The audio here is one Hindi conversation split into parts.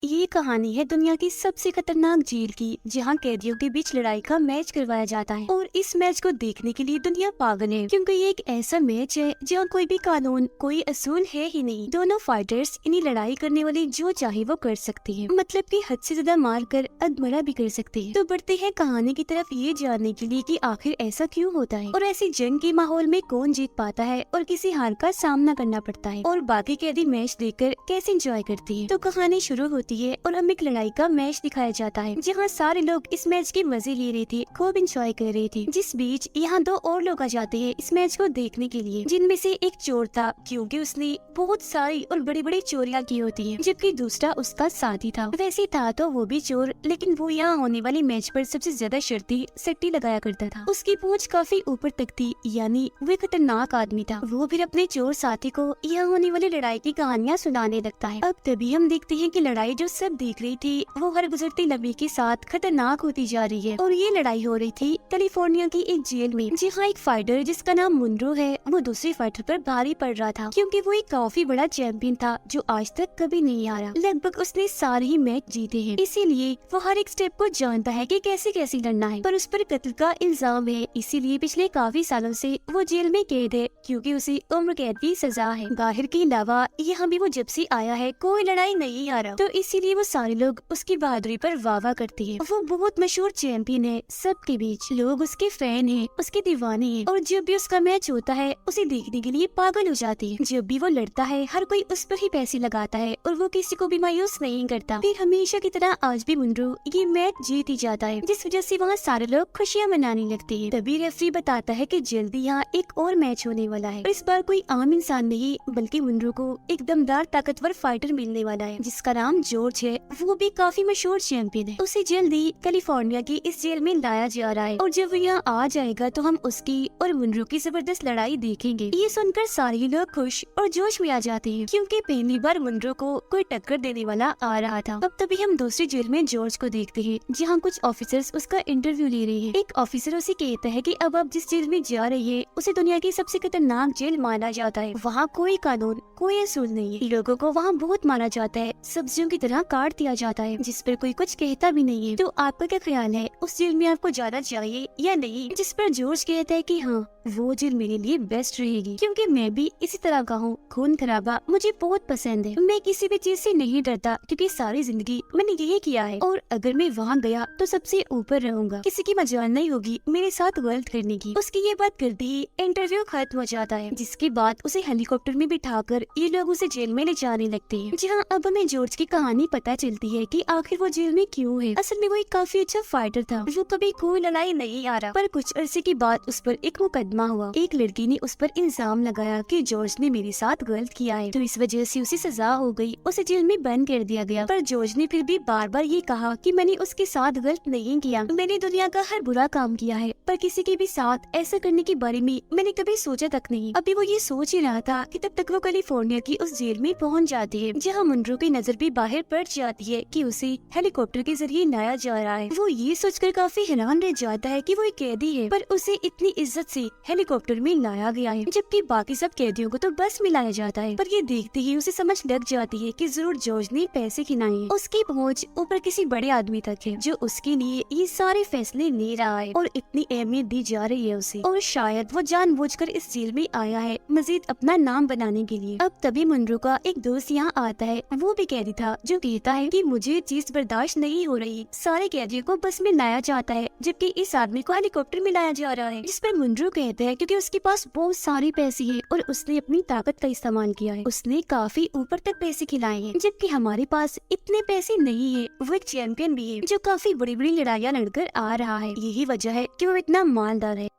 ये कहानी है दुनिया की सबसे खतरनाक जेल की, जहाँ कैदियों के बीच लड़ाई का मैच करवाया जाता है। और इस मैच को देखने के लिए दुनिया पागल है, क्योंकि ये एक ऐसा मैच है जहाँ कोई भी कानून, कोई असूल है ही नहीं। दोनों फाइटर्स इन्हीं लड़ाई करने वाले जो चाहे वो कर सकते हैं, मतलब कि हद से ज्यादा मार कर अधमरा भी कर सकते हैं। तो बढ़ते हैं कहानी की तरफ ये जानने के लिए कि आखिर ऐसा क्यों होता है और ऐसी जंग के माहौल में कौन जीत पाता है और किसी हार का सामना करना पड़ता है, और बाकी कैदी मैच देखकर कैसे एंजॉय करती है। तो कहानी शुरू होती है और हमें एक लड़ाई का मैच दिखाया जाता है, जहाँ सारे लोग इस मैच के मजे ले रहे थे, खूब एंजॉय कर रहे थे। जिस बीच यहाँ दो और लोग आ जाते हैं इस मैच को देखने के लिए, जिनमें से एक चोर था, क्योंकि उसने बहुत सारी और बड़ी बड़ी चोरियां की होती हैं, जबकि दूसरा उसका साथी था। वैसे था तो वो भी चोर, लेकिन वो यहाँ होने वाली मैच पर सबसे ज्यादा शर्ती सट्टी लगाया करता था। उसकी पूंछ काफी ऊपर तक थी, यानी वो खतरनाक आदमी था। वो फिर अपने चोर साथी को यहाँ होने वाली लड़ाई की कहानियाँ सुनाने लगता है। अब तभी हम देखते हैं कि लड़ाई जो सब देख रही थी वो हर गुजरती लम्हे के साथ खतरनाक होती जा रही है। और ये लड़ाई हो रही थी कैलिफोर्निया की एक जेल में, जहाँ एक फाइटर जिसका नाम मुनरो है, वो दूसरे फाइटर पर भारी पड़ रहा था, क्योंकि वो एक काफी बड़ा चैंपियन था जो आज तक कभी नहीं हारा। लगभग उसने सारे ही मैच जीते हैं, इसीलिए वो हर एक स्टेप को जानता है कि कैसे कैसे लड़ना है। पर उस पर कत्ल का इल्जाम है, इसीलिए पिछले काफी सालों से वो जेल में कैद है, क्योंकि उसे उम्र कैद की सजा है। बाहर के अलावा यहाँ भी वो जब से आया है कोई लड़ाई नहीं हारा, तो इसीलिए वो सारे लोग उसकी बहादुरी पर वाह करते हैं। वो बहुत मशहूर चैंपियन है, सबके बीच लोग उसके फैन हैं, उसके दीवाने हैं, और जब भी उसका मैच होता है उसे देखने के लिए पागल हो जाते हैं। जब भी वो लड़ता है हर कोई उस पर ही पैसे लगाता है और वो किसी को भी मायूस नहीं करता। फिर हमेशा की तरह आज भी मुनरो ये मैच जीत ही जाता है, जिस वजह से वहाँ सारे लोग खुशियाँ मनाने लगते हैं। तभी रेफरी बताता है कि जल्दी यहाँ एक और मैच होने वाला है। इस बार कोई आम इंसान नहीं, बल्कि मुनरो को एक दमदार ताकतवर फाइटर मिलने वाला है, जिसका नाम जॉर्ज है। वो भी काफी मशहूर चैंपियन है। उसे जल्दी कैलिफोर्निया की इस जेल में लाया जा रहा है, और जब वो यहाँ आ जाएगा तो हम उसकी और मुनरो की जबरदस्त लड़ाई देखेंगे। ये सुनकर सारे लोग खुश और जोश में आ जाते हैं, क्योंकि पहली बार मुनरो को कोई टक्कर देने वाला आ रहा था। अब तभी हम दूसरी जेल में जॉर्ज को देखते हैं, जहाँ कुछ ऑफिसर्स उसका इंटरव्यू ले रहे हैं। एक ऑफिसर उसे कहता है कि अब आप जिस जेल में जा रही है उसे दुनिया की सबसे खतरनाक जेल माना जाता है। वहाँ कोई कानून, कोई असूल नहीं है। लोगों को वहाँ बहुत मारा जाता है, सब्जियों की तरह काट दिया जाता है, जिस पर कोई कुछ कहता भी नहीं है। तो आपका क्या ख्याल है, उस जेल में आपको जाना चाहिए या नहीं? जिस पर जॉर्ज कहता है कि हाँ, वो जेल मेरे लिए बेस्ट रहेगी, क्योंकि मैं भी इसी तरह का हूँ। खून खराबा मुझे बहुत पसंद है। मैं किसी भी चीज से नहीं डरता, क्योंकि सारी जिंदगी मैंने यही किया है, और अगर मैं वहाँ गया तो सबसे ऊपर रहूंगा। किसी की मजाल नहीं होगी मेरे साथ गलत करने की। उसकी ये बात करते ही इंटरव्यू खत्म हो जाता है, जिसके बाद उसे हेलीकॉप्टर में बिठाकर ये लोग उसे जेल में ले जाने लगते हैं। जहाँ अब हमें जॉर्ज की कहानी पता चलती है कि आखिर वो जेल में क्यों है। असल में वो एक काफी अच्छा फाइटर था, वो कभी कोई लड़ाई नहीं हारा। पर कुछ अरसे के बाद उस पर एक मुकदमा हुआ। एक लड़की ने उस पर इल्जाम लगाया कि जॉर्ज ने मेरे साथ गलत किया है, तो इस वजह से उसे सजा हो गई, उसे जेल में बंद कर दिया गया। पर जॉर्ज ने फिर भी बार बार ये कहा कि मैंने उसके साथ गलत नहीं किया, मैंने दुनिया का हर बुरा काम किया है, पर किसी के भी साथ ऐसा करने के बारे में मैंने कभी सोचा तक नहीं। अभी वो ये सोच ही रहा था कि तब तक वो कैलिफोर्निया की उस जेल में पहुंच जाती है, जहाँ मुनरो की नजर भी बाहर पड़ जाती है कि उसे हेलीकॉप्टर के जरिए लाया जा रहा है। वो ये सोचकर काफी हैरान रह जाता है कि वो एक कैदी है, पर उसे इतनी इज्जत से हेलीकॉप्टर में लाया गया है, जबकि बाकी सब कैदियों को तो बस में लाया जाता है। पर ये देखते ही उसे समझ लग जाती है कि जरूर जॉर्ज ने पैसे खिलाए हैं। उसकी पहुंच ऊपर किसी बड़े आदमी तक है, जो उसके लिए ये सारे फैसले ले रहा है, और इतनी अहमियत दी जा रही है उसे। और शायद वो जानबूझकर इस जेल में आया है मजीद अपना नाम बनाने के लिए। अब तभी मुनरो का एक दोस्त यहाँ आता है, वो भी कैदी था, जो कहता है कि मुझे चीज बर्दाश्त नहीं हो रही, सारे कैदियों को बस में लाया जाता है, जबकि इस आदमी को हेलीकॉप्टर में लाया जा रहा है। जिस पर मुनरो कहता है क्योंकि उसके पास बहुत सारे पैसे हैं और उसने अपनी ताकत का इस्तेमाल किया है, उसने काफी ऊपर तक पैसे खिलाए हैं, जबकि हमारे पास इतने पैसे नहीं है। वो एक चैंपियन भी है जो काफी बड़ी बड़ी लड़ाइयाँ लड़कर आ रहा है, यही वजह है कि वो इतना मालदार है।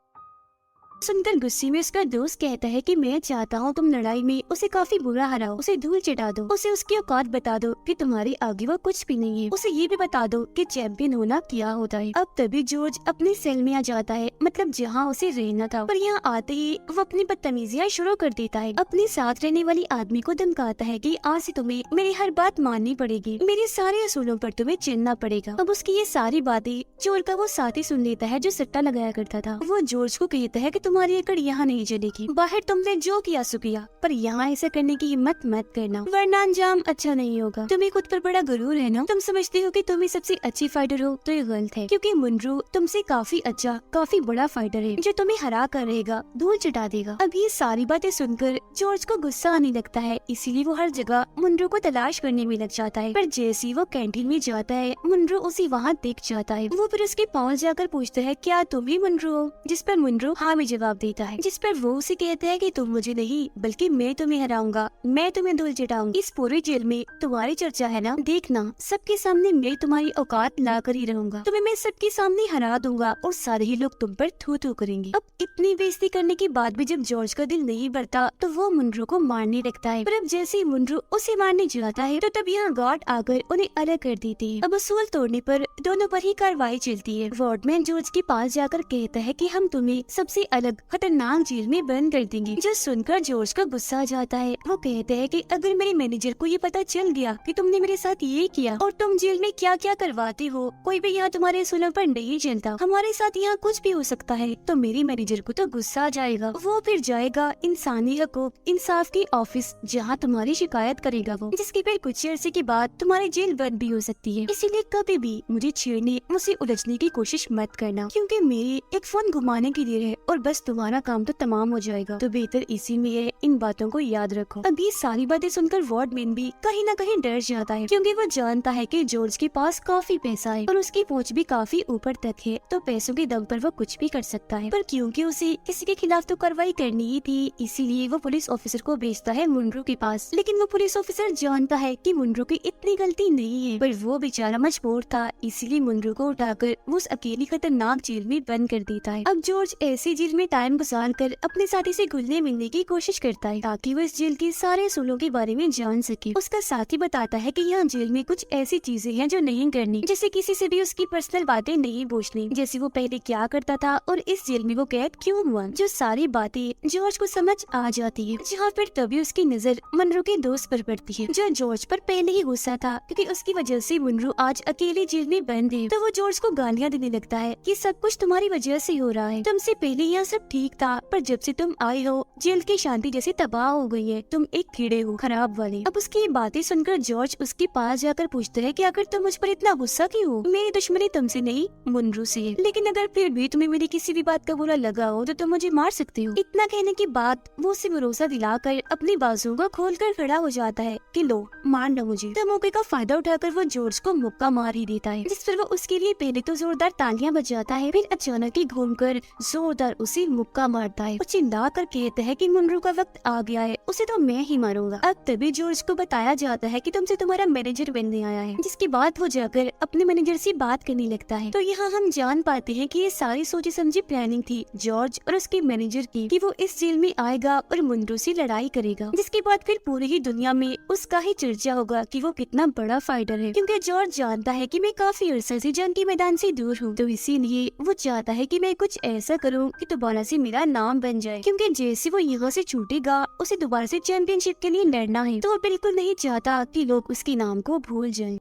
सुनकर गुस्से में उसका दोस्त कहता है कि मैं चाहता हूँ तुम लड़ाई में उसे काफी बुरा हराओ, उसे धूल चटा दो, उसे उसकी औकात बता दो कि तुम्हारे आगे वो कुछ भी नहीं है, उसे ये भी बता दो कि चैंपियन होना क्या होता है। अब तभी जॉर्ज अपने सेल में आ जाता है, मतलब जहाँ उसे रहना था, पर यहाँ आते ही वो अपनी बदतमीजियाँ शुरू कर देता है। अपने साथ रहने वाली आदमी को धमकाता है कि आज से तुम्हें मेरी हर बात माननी पड़ेगी, मेरे सारे असूलों पर तुम्हें चलना पड़ेगा। अब उसकी ये सारी बातें चोर का वो साथी सुन लेता है जो सट्टा लगाया करता था। वो जॉर्ज को कहता है कि तुम्हारी अकड़ यहाँ नहीं चलेगी। बाहर तुमने जो किया सो किया, पर यहाँ ऐसा करने की हिम्मत मत करना, वरना अंजाम अच्छा नहीं होगा। तुम्हें खुद पर बड़ा गुरूर है ना, तुम समझते हो कि तुम ही सबसे अच्छी फाइटर हो, तो ये गलत है, क्योंकि मुनरू तुमसे काफी अच्छा, काफी बड़ा फाइटर है जो तुम्हें हरा कर रहेगा, धूल चटा देगा। अब ये सारी बातें सुनकर जॉर्ज को गुस्सा आने लगता है, इसीलिए वो हर जगह मुनरू को तलाश करने में लग जाता है। पर जैसे ही वो कैंटीन में जाता है, मुनरू उसे वहाँ दिख जाता है। वो फिर उसके पास जाकर पूछता है, क्या तुम ही मुनरू हो? जिस पर मुनरू हाँ में जवाब देता है, जिस पर वो उसे कहता है कि तुम मुझे नहीं बल्कि मैं तुम्हें हराऊंगा, मैं तुम्हें धूल चटाऊंगी। इस पूरी जेल में तुम्हारी चर्चा है ना, देखना सबके सामने मैं तुम्हारी औकात ला कर ही रहूंगा, तुम्हें मैं सबके सामने हरा दूंगा और सारे ही लोग तुम पर थू थू करेंगे। अब इतनी बेइज्जती करने के बाद भी जब जॉर्ज का दिल नहीं भरता तो वो मुनरू को मारने लगता है। पर अब जैसे ही मुनरू उसे मारने जाता है तो तब यहाँ गार्ड आकर उन्हें अलग कर देती है। अब उसूल तोड़ने पर दोनों पर ही कार्रवाई चलती है। वार्डमैन जॉर्ज के पास जाकर कहता है कि हम तुम्हें सबसे अलग खतरनाक जेल में बंद कर देंगे। जो सुनकर जॉर्ज का गुस्सा आ जाता है। वो कहते हैं कि अगर मेरे मैनेजर को ये पता चल गया कि तुमने मेरे साथ ये किया और तुम जेल में क्या क्या करवाते हो, कोई भी यहाँ तुम्हारे असूलों पर नहीं चलता, हमारे साथ यहाँ कुछ भी हो सकता है, तो मेरे मैनेजर को तो गुस्सा आ जाएगा। वो फिर जाएगा इंसानी हकूक इंसाफ की ऑफिस, जहाँ तुम्हारी शिकायत करेगा वो, जिसके फिर कुछ अर्से के बाद तुम्हारी जेल बंद भी हो सकती है। इसीलिए कभी भी मुझे छेड़ने, मुझे उलझने की कोशिश मत करना, क्योंकि मेरी एक फोन घुमाने की देर है और बस तुम्हारा काम तो तमाम हो जाएगा। तो बेहतर इसी में है, इन बातों को याद रखो। अब ये सारी बातें सुनकर वार्डमैन भी कहीं न कहीं डर जाता है, क्योंकि वो जानता है कि जॉर्ज के पास काफी पैसा है और उसकी पहुंच भी काफी ऊपर तक है, तो पैसों के दम पर वो कुछ भी कर सकता है। पर क्योंकि उसे किसी के खिलाफ तो कार्रवाई करनी ही थी, इसीलिए वो पुलिस ऑफिसर को भेजता है मुनरू के पास। लेकिन वो पुलिस ऑफिसर जानता है कि मुनरू की इतनी गलती नहीं है, पर वो बेचारा मजबूर था, इसीलिए मुनरू को उठाकर वो उस अकेली खतरनाक जेल में बंद कर देता है। अब जॉर्ज ऐसी जेल में टाइम गुजार कर अपने साथी से घुलने मिलने की कोशिश करता है, ताकि वो इस जेल के सारे असूलों के बारे में जान सके। उसका साथी बताता है कि यहाँ जेल में कुछ ऐसी चीजें हैं जो नहीं करनी, जैसे किसी से भी उसकी पर्सनल बातें नहीं पूछनी, जैसे वो पहले क्या करता था और इस जेल में वो कैद क्यों हुआ। जो सारी बातें जॉर्ज को समझ आ जाती है। जहाँ फिर तभी उसकी नजर मुनरू के दोस्त पर पड़ती है, जो जॉर्ज पर पहले ही गुस्सा था, क्योंकि उसकी वजह से मुनरू आज अकेले जेल में बंद है। तो वो जॉर्ज को गालियाँ देने लगता है कि सब कुछ तुम्हारी वजह से हो रहा है, तुमसे पहले यहाँ सब ठीक था, पर जब से तुम आए हो जेल की शांति जैसे तबाह हो गई है, तुम एक कीड़े हो खराब वाले। अब उसकी बातें सुनकर जॉर्ज उसके पास जाकर पूछता है कि आखिर तुम मुझ पर इतना गुस्सा क्यों हो? मेरी दुश्मनी तुमसे नहीं मुनरू से है, लेकिन अगर फिर भी तुम्हें मेरी किसी भी बात का बुरा लगा हो तो तुम मुझे मार सकते हो। इतना कहने के बाद वो उसे भरोसा दिलाकर अपनी बाजुओं को खोलकर खड़ा हो जाता है कि लो मार लो मुझे। तो मौके का फायदा उठाकर वो जॉर्ज को मुक्का मार ही देता है, जिस पर वो उसके लिए पहले तो जोरदार तालियां बजाता है, फिर अचानक ही घूमकर जोरदार उसे मुक्का मारता है और चिल्ला कर कहता है कि मुनरू का वक्त आ गया है, उसे तो मैं ही मारूंगा। अब तभी जॉर्ज को बताया जाता है कि तुमसे तुम्हारा मैनेजर बनने आया है, जिसके बाद वो जाकर अपने मैनेजर से बात करने लगता है। तो यहाँ हम जान पाते हैं कि ये सारी सोची समझी प्लानिंग थी जॉर्ज और उसके मैनेजर की, कि वो इस जेल में आएगा और मुनरू से लड़ाई करेगा, जिसके बाद फिर पूरी ही दुनिया में उसका ही चर्चा होगा कि वो कितना बड़ा फाइटर है। क्योंकि जॉर्ज जानता है कि मैं काफी अरसे से जंग के मैदान से दूर हूँ, तो इसीलिए वो चाहता है कि मैं कुछ ऐसा करूँ कि दोबारा से मेरा नाम बन जाए, क्योंकि जैसे वो यहाँ से छूटेगा उसे दोबारा से चैंपियनशिप के लिए लड़ना है, तो वो बिल्कुल नहीं चाहता कि लोग उसके नाम को भूल जाएं।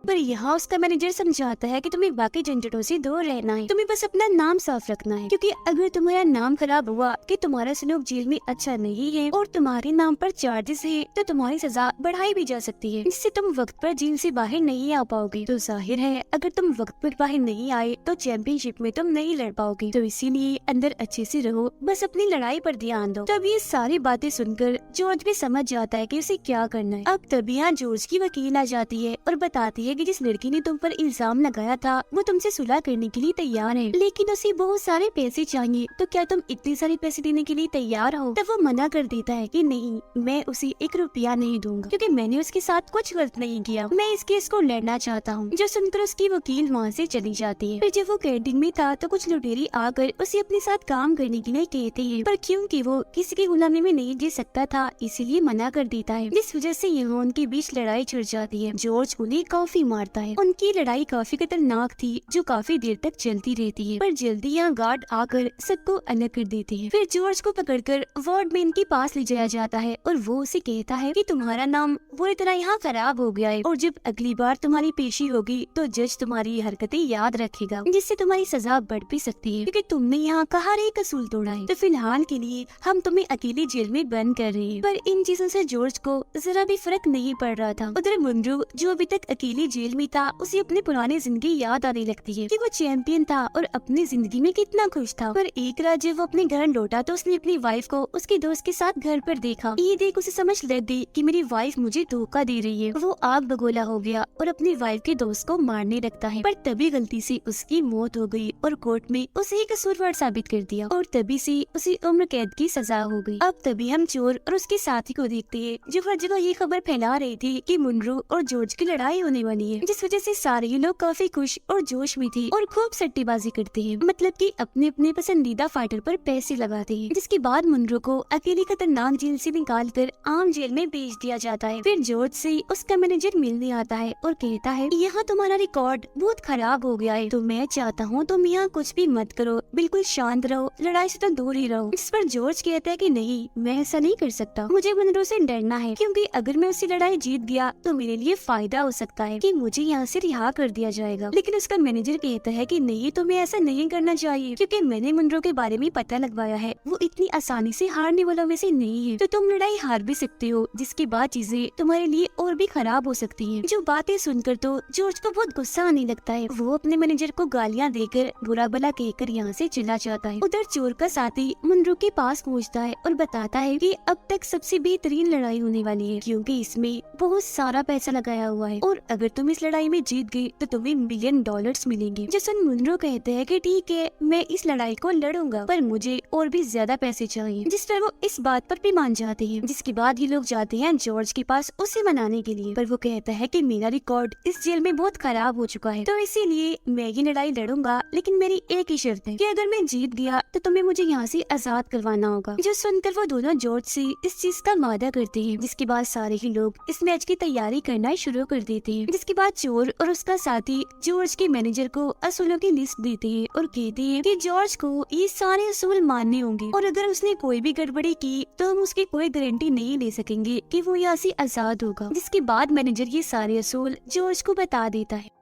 पर यहाँ उसका मैनेजर समझाता है कि तुम्हें बाकी झंझटों से दूर रहना है, तुम्हें बस अपना नाम साफ रखना है, क्योंकि अगर तुम्हारा नाम खराब हुआ कि तुम्हारा सलूक जेल में अच्छा नहीं है और तुम्हारे नाम पर चार्जेस है, तो तुम्हारी सजा बढ़ाई भी जा सकती है, जिससे तुम वक्त पर जेल से बाहर नहीं आ पाओगे। तो जाहिर है अगर तुम वक्त पर बाहर नहीं आए तो चैंपियनशिप में तुम नहीं लड़ पाओगे, तो इसीलिए अंदर अच्छे से रहो, बस अपनी लड़ाई पर ध्यान दो। तब ये सारी बातें सुनकर जॉर्ज भी समझ जाता है कि उसे क्या करना है। अब तभी यहाँ जॉर्ज की वकील आ जाती है और बताती है कि जिस लड़की ने तुम पर इल्जाम लगाया था वो तुमसे सुलह करने के लिए तैयार है, लेकिन उसे बहुत सारे पैसे चाहिए, तो क्या तुम इतने सारे पैसे देने के लिए तैयार हो? तब वो मना कर देता है कि नहीं, मैं उसे 1 रुपया नहीं दूंगा, क्योंकि मैंने उसके साथ कुछ गलत नहीं किया, मैं इस केस को लड़ना चाहता हूँ। जो सुनकर उसकी वकील वहाँ से चली जाती है। फिर जब वो कैंटीन में था तो कुछ लुटेरी आकर उसे अपने साथ काम करने के लिए कहते हैं, पर क्योंकि वो किसी की गुलामी में नहीं जी सकता था इसीलिए मना कर देता है, जिस वजह से यहाँ उनके बीच लड़ाई छिड़ जाती है। जॉर्ज उन्हें काफी मारता है। उनकी लड़ाई काफी खतरनाक थी जो काफी देर तक चलती रहती है, पर जल्दी यहाँ गार्ड आकर सबको अलग कर देते हैं। फिर जॉर्ज को पकड़कर वार्डमैन के पास ले जाया जाता है और वो उसे कहता है कि तुम्हारा नाम बुरी तरह यहाँ खराब हो गया है और जब अगली बार तुम्हारी पेशी होगी तो जज तुम्हारी हरकतें याद रखेगा, जिससे तुम्हारी सजा बढ़ भी सकती है क्योंकि तुमने यहाँ का हर एक असूल तोड़ा है। तो फिलहाल के लिए हम तुम्हें अकेली जेल में बंद कर रहे हैं। पर इन चीजों से जॉर्ज को जरा भी फर्क नहीं पड़ रहा था। उधर मुनरो जो अभी तक अकेली जेल में था, उसे अपनी पुरानी जिंदगी याद आने लगती है कि वो चैंपियन था और अपनी जिंदगी में कितना खुश था। पर एक रात जब वो अपने घर लौटा तो उसने अपनी वाइफ को उसके दोस्त के साथ घर पर देखा। ये देख उसे समझ लगी कि मेरी वाइफ मुझे धोखा दे रही है। वो आग बगोला हो गया और अपनी वाइफ के दोस्त को मारने लगता है, पर तभी गलती से उसकी मौत हो गई और कोर्ट में उसे कसूरवार साबित कर दिया और तभी से उसे उम्र कैद की सजा हो गई। अब तभी हम चोर और उसके साथी को देखते हैं जो हर जगह ये खबर फैला रही थी कि मुनरो और जॉर्ज की लड़ाई होने वाली है, जिस वजह से सारे ही लोग काफी खुश और जोश में थे और खूब सट्टेबाजी करते हैं, मतलब कि अपने अपने पसंदीदा फाइटर पर पैसे लगाते हैं। जिसके बाद मुनरो को अकेली खतरनाक जेल से निकाल कर आम जेल में भेज दिया जाता है। फिर जॉर्ज से उसका मैनेजर मिलने आता है और कहता है यहाँ तुम्हारा रिकॉर्ड बहुत खराब हो गया है, तो मैं चाहता हूँ तुम यहाँ कुछ भी मत करो, बिल्कुल शांत रहो, लड़ाई से तो दूर ही रहो। इस पर जॉर्ज कहता है कि नहीं, मैं ऐसा नहीं कर सकता, मुझे मुनरो से डरना है क्योंकि अगर मैं उसकी लड़ाई जीत गया तो मेरे लिए फायदा हो सकता है कि मुझे यहाँ से रिहा कर दिया जाएगा। लेकिन उसका मैनेजर कहता है कि नहीं, तुम्हें ऐसा नहीं करना चाहिए क्योंकि मैंने मुनरो के बारे में पता लगवाया है, वो इतनी आसानी से हारने वालों में से नहीं है, तो तुम लड़ाई हार भी सकते हो, जिसके बाद चीजें तुम्हारे लिए और भी खराब हो सकती हैं। जो बातें सुनकर तो जॉर्ज को बहुत गुस्सा आने लगता है। वो अपने मैनेजर को गालियां देकर बुरा भला कहकर यहाँ से चला जाता है। उधर चोर का साथी मुनरो के पास पहुँचता है और बताता है कि अब तक सबसे बेहतरीन लड़ाई होने वाली है क्योंकि इसमें बहुत सारा पैसा लगाया हुआ है और अगर तुम इस लड़ाई में जीत गई तो तुम्हें $1,000,000 मिलेंगे। जिसमें मुनरो कहते हैं कि ठीक है, मैं इस लड़ाई को लड़ूंगा पर मुझे और भी ज्यादा पैसे चाहिए, जिस पर वो इस बात पर भी मान जाते हैं। जिसके बाद ये लोग जाते हैं जॉर्ज के पास उसे मनाने के लिए, पर वो कहता है कि मेरा रिकॉर्ड इस जेल में बहुत खराब हो चुका है, तो इसीलिए मैं ये लड़ाई लड़ूंगा, लेकिन मेरी एक ही शर्त है कि अगर मैं जीत गया तो तुम्हें मुझे यहाँ से आजाद करवाना होगा। जो सुनकर वो दोनों जॉर्ज से इस चीज का वादा करते हैं। जिसके बाद सारे ही लोग इस मैच की तैयारी करना शुरू कर देते हैं। जिसके बाद चोर और उसका साथी जॉर्ज के मैनेजर को असूलों की लिस्ट देते हैं और कहते हैं कि जॉर्ज को ये सारे असूल मानने होंगे और अगर उसने कोई भी गड़बड़ी की तो हम उसकी कोई गारंटी नहीं ले सकेंगे कि वो यहाँ से आजाद होगा। जिसके बाद मैनेजर ये सारे असूल जॉर्ज को बता देता है।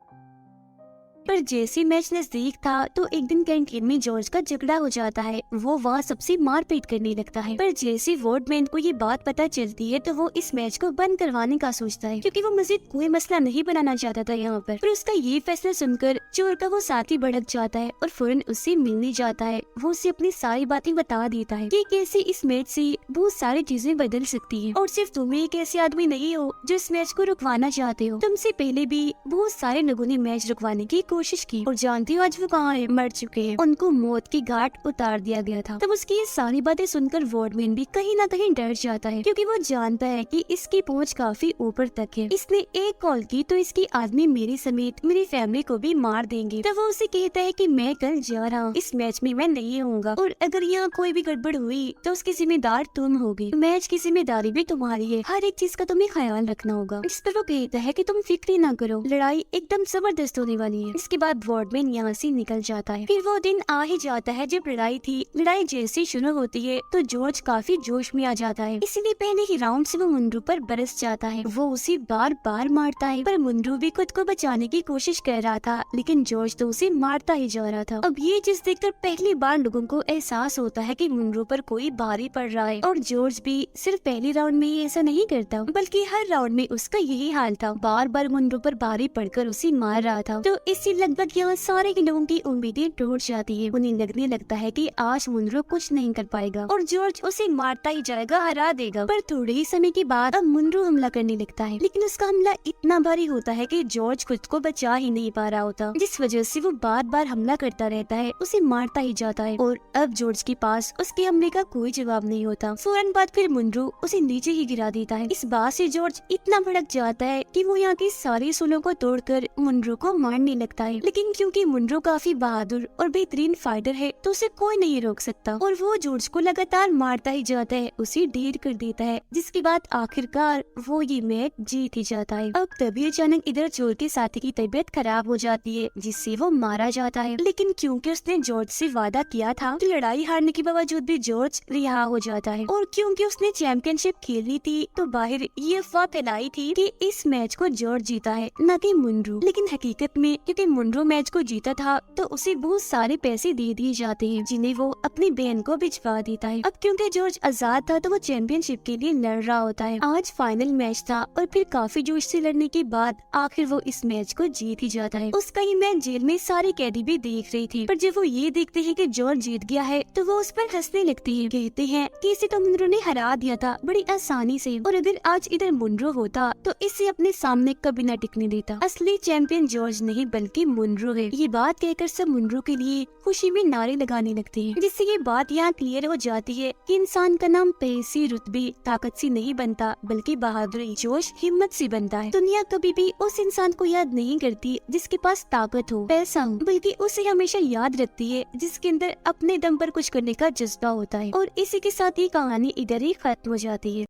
पर जैसे मैच नजदीक था तो एक दिन कैंटीन में जॉर्ज का झगड़ा हो जाता है। वो वहाँ सबसे मारपीट करने लगता है, पर जैसे वार्डमैन को ये बात पता चलती है तो वो इस मैच को बंद करवाने का सोचता है क्योंकि वो मजीद कोई मसला नहीं बनाना चाहता था यहाँ पर। उसका ये फैसला सुनकर चोर का वो साथी भड़क जाता है और फौरन उससे मिलने जाता है। वो उसे अपनी सारी बातें बता देता है कि कैसे इस मैच से बहुत सारी चीजें बदल सकती है और सिर्फ तुम एक ऐसे आदमी नहीं हो जो इस मैच को रुकवाना चाहते हो। तुमसे पहले भी बहुत सारे लोगों ने मैच रुकवाने की कोशिश की और जानती हो आज वो कहाँ है, मर चुके हैं, उनको मौत की घाट उतार दिया गया था। तब उसकी ये सारी बातें सुनकर वार्डमैन भी कहीं ना कहीं डर जाता है क्योंकि वो जानता है कि इसकी पहुंच काफी ऊपर तक है। इसने एक कॉल की तो इसकी आदमी मेरे समेत मेरी फैमिली को भी मार देंगे। तब वो उसे कहता है कि मैं कल जा रहा हूँ, इस मैच में मैं नहीं होऊंगा और अगर यहाँ कोई भी गड़बड़ हुई तो उसकी जिम्मेदार तुम होगी। मैच की जिम्मेदारी भी तुम्हारी है, हर एक चीज का तुम्हें ख्याल रखना होगा। इस पर वो कहता है कि तुम फिक्र ना करो, लड़ाई एकदम जबरदस्त होने वाली है। इसके बाद वार्डमैन यहाँ से निकल जाता है। फिर वो दिन आ ही जाता है जब लड़ाई थी। लड़ाई जैसे शुरू होती है तो जॉर्ज काफी जोश में आ जाता है, इसीलिए पहले ही राउंड से वो मुनरो पर बरस जाता है। वो उसे बार बार मारता है पर मुनरो भी खुद को बचाने की कोशिश कर रहा था, लेकिन जॉर्ज तो उसे मारता ही जा रहा था। अब ये चीज देखकर पहली बार लोगों को एहसास होता है कि मुनरो पर कोई भारी पड़ रहा है और जॉर्ज भी सिर्फ पहले राउंड में ही ऐसा नहीं करता बल्कि हर राउंड में उसका यही हाल था, बार बार मुनरो पर भारी पड़कर उसे मार रहा था। तो इससे लगभग यहाँ सारे के लोगों की उम्मीदें टूट जाती है। उन्हें लगने लगता है कि आज मुनरो कुछ नहीं कर पाएगा और जॉर्ज उसे मारता ही जाएगा, हरा देगा। पर थोड़े ही समय के बाद अब मुनरो हमला करने लगता है, लेकिन उसका हमला इतना भारी होता है कि जॉर्ज खुद को बचा ही नहीं पा रहा होता, जिस वजह से वो बार बार हमला करता रहता है, उसे मारता ही जाता है और अब जॉर्ज के पास उसके हमले का कोई जवाब नहीं होता। फौरन बाद फिर मुनरो उसे नीचे ही गिरा देता है। इस बात से जॉर्ज इतना भड़क जाता है कि वो यहाँ की सारी सूलों को तोड़कर मुनरो को मारने लगता जाता है, लेकिन क्योंकि मुनरो काफी बहादुर और बेहतरीन फाइटर है तो उसे कोई नहीं रोक सकता और वो जॉर्ज को लगातार मारता ही जाता है, उसे ढेर कर देता है, जिसके बाद आखिरकार वो ये मैच जीत ही जाता है। अब तभी अचानक इधर जॉर्ज के साथी की तबीयत खराब हो जाती है, जिससे वो मारा जाता है, लेकिन क्योंकि उसने जॉर्ज से वादा किया था तो लड़ाई हारने के बावजूद भी जॉर्ज रिहा हो जाता है। और क्योंकि उसने चैंपियनशिप खेली थी तो बाहर ये अफवाह फैलाई थी कि इस मैच को जॉर्ज जीता है, न कि मुनरो। लेकिन हकीकत में क्योंकि मुनरो मैच को जीता था तो उसे बहुत सारे पैसे दे दिए जाते हैं, जिन्हें वो अपनी बहन को भिजवा देता है। अब क्योंकि जॉर्ज आजाद था तो वो चैंपियनशिप के लिए लड़ रहा होता है। आज फाइनल मैच था और फिर काफी जोश से लड़ने के बाद आखिर वो इस मैच को जीत ही जाता है। उसका ये मैच जेल में सारे कैदी भी देख रही थी, पर जब वो ये देखते हैं कि जॉर्ज जीत गया है तो वो उस पर हंसने लगती है। कहते हैं कि इसे तो मुनरो ने हरा दिया था बड़ी आसानी से, और अगर आज इधर मुनरो होता तो इसे अपने सामने कभी न टिकने देता। असली चैंपियन जॉर्ज नहीं बल्कि मुनरो है। ये बात कहकर सब मुनरो के लिए खुशी में नारे लगाने लगते हैं, जिससे ये बात यहाँ क्लियर हो जाती है कि इंसान का नाम पैसे, रुतबे, ताकत से नहीं बनता बल्कि बहादुरी, जोश, हिम्मत से बनता है। दुनिया कभी भी उस इंसान को याद नहीं करती जिसके पास ताकत हो, पैसा हो, बल्कि उसे हमेशा याद रखती है जिसके अंदर अपने दम पर कुछ करने का जज्बा होता है। और इसी के साथ ये कहानी इधर ही खत्म हो जाती है।